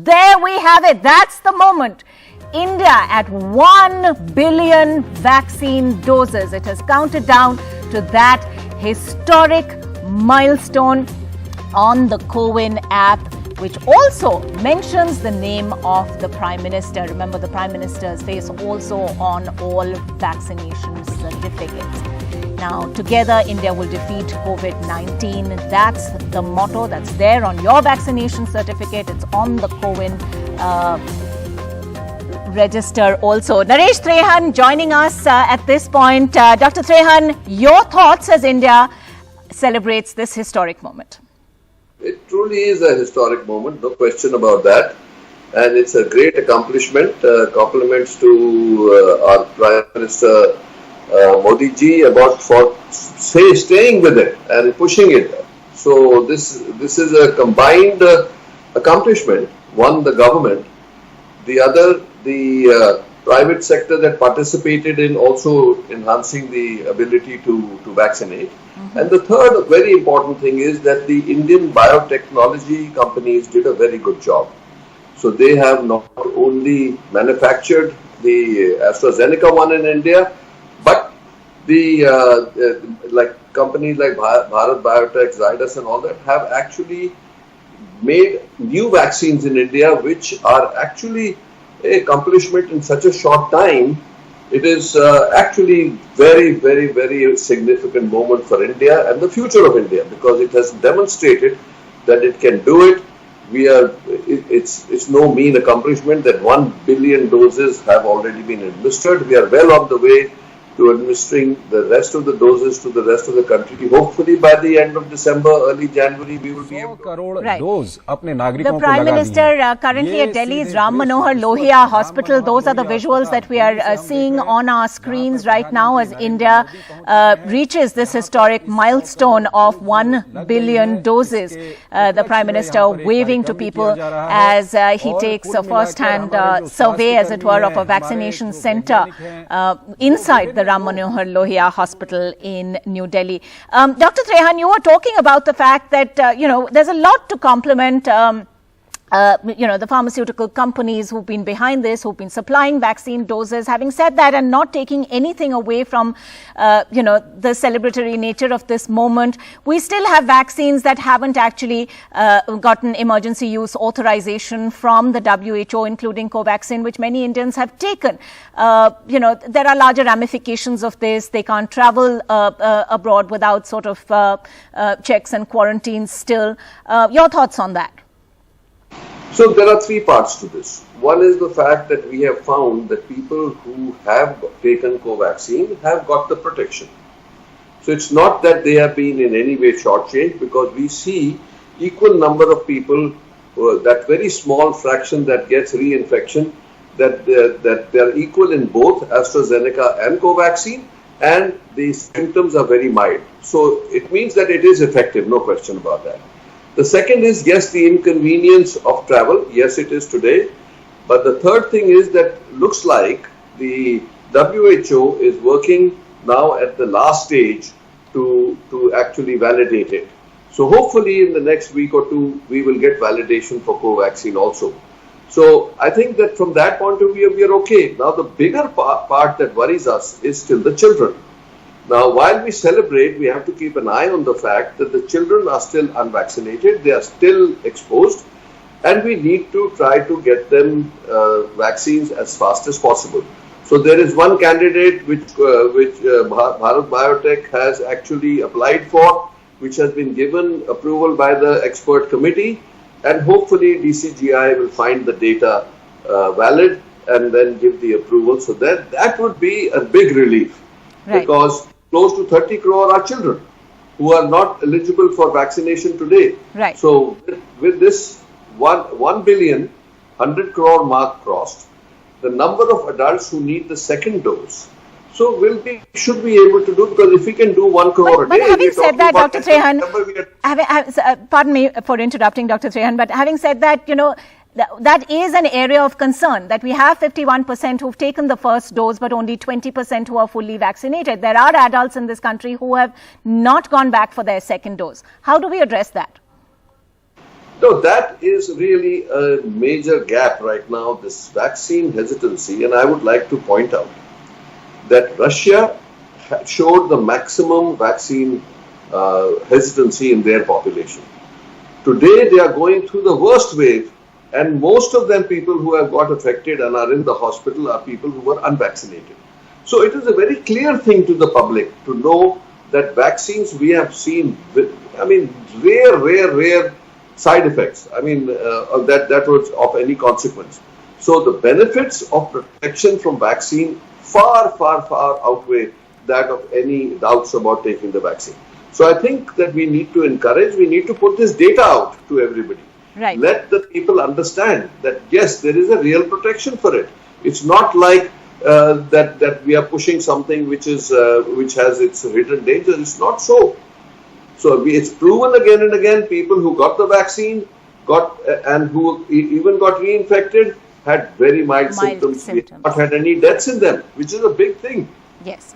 There we have it. That's the moment. India at 1 billion vaccine doses. It has counted down to that historic milestone on the CoWIN app, which also mentions the name of the Prime Minister. Remember, the Prime Minister's face also on all vaccination certificates. Now, together, India will defeat COVID-19. That's the motto that's there on your vaccination certificate. It's on the CoWIN register also. Naresh Trehan joining us at this point. Dr. Trehan, your thoughts as India celebrates this historic moment? It truly is a historic moment, no question about that. And it's a great accomplishment. Compliments to our Prime Minister Modi ji about staying with it and pushing it. So this is a combined accomplishment. One, the government. The other, the private sector that participated in also enhancing the ability to vaccinate. And the third very important thing is that the Indian biotechnology companies did a very good job. So they have not only manufactured the AstraZeneca one in India, but the like companies like Bharat Biotech, Zydus and all that have actually made new vaccines in India, which are actually an accomplishment in such a short time. It is actually very, very, very significant moment for India and the future of India, because it has demonstrated that it can do it. It's no mean accomplishment that 1 billion doses have already been administered. We are well on the way to administering the rest of the doses to the rest of the country. Hopefully by the end of December, early January, we will be able to... Right. The Prime Minister currently at Delhi's Ram Manohar Lohia Hospital. Those are the visuals that we are seeing on our screens right now as India reaches this historic milestone of 1 billion doses. The Prime Minister waving to people as he takes a first-hand survey, as it were, of a vaccination center inside the Ram Manohar Lohia Hospital in New Delhi. Dr. Trehan, you were talking about the fact that, there's a lot to compliment the pharmaceutical companies who've been behind this, who've been supplying vaccine doses. Having said that, and not taking anything away from, the celebratory nature of this moment, we still have vaccines that haven't actually gotten emergency use authorization from the WHO, including Covaxin, which many Indians have taken. There are larger ramifications of this. They can't travel abroad without sort of checks and quarantines still. Your thoughts on that? So there are three parts to this. One is the fact that we have found that people who have taken Covaxin have got the protection. So it's not that they have been in any way shortchanged, because we see equal number of people, that very small fraction that gets reinfection, that they're equal in both AstraZeneca and Covaxin, and the symptoms are very mild. So it means that it is effective, no question about that. The second is, yes, the inconvenience of travel. Yes, it is today. But the third thing is that looks like the WHO is working now at the last stage to actually validate it. So hopefully in the next week or two, we will get validation for Covaxin also. So I think that from that point of view, we are okay. Now the bigger part that worries us is still the children. Now, while we celebrate, we have to keep an eye on the fact that the children are still unvaccinated, they are still exposed, and we need to try to get them vaccines as fast as possible. So there is one candidate which Bharat Biotech has actually applied for, which has been given approval by the expert committee, and hopefully DCGI will find the data valid and then give the approval. So that would be a big relief, because close to 30 crore are children who are not eligible for vaccination today. Right. So with this 1 billion, 100 crore mark crossed, the number of adults who need the second dose, so should be able to do, because if we can do 1 crore a day. But having said that, Dr. Trehan, pardon me for interrupting, Dr. Trehan, but having said that, that is an area of concern, that we have 51% who've taken the first dose, but only 20% who are fully vaccinated. There are adults in this country who have not gone back for their second dose. How do we address that? No, that is really a major gap right now, this vaccine hesitancy. And I would like to point out that Russia showed the maximum vaccine hesitancy in their population. Today, they are going through the worst wave, and most of them people who have got affected and are in the hospital are people who were unvaccinated. So it is a very clear thing to the public to know that vaccines we have seen, rare side effects. That was of any consequence. So the benefits of protection from vaccine far outweigh that of any doubts about taking the vaccine. So I think that we need to encourage, we need to put this data out to everybody. Right. Let the people understand that yes, there is a real protection for it. It's not like that we are pushing something which has its hidden dangers. It's not so. So it's proven again and again. People who got the vaccine and who even got reinfected had very mild symptoms. We have not had any deaths in them, which is a big thing. Yes.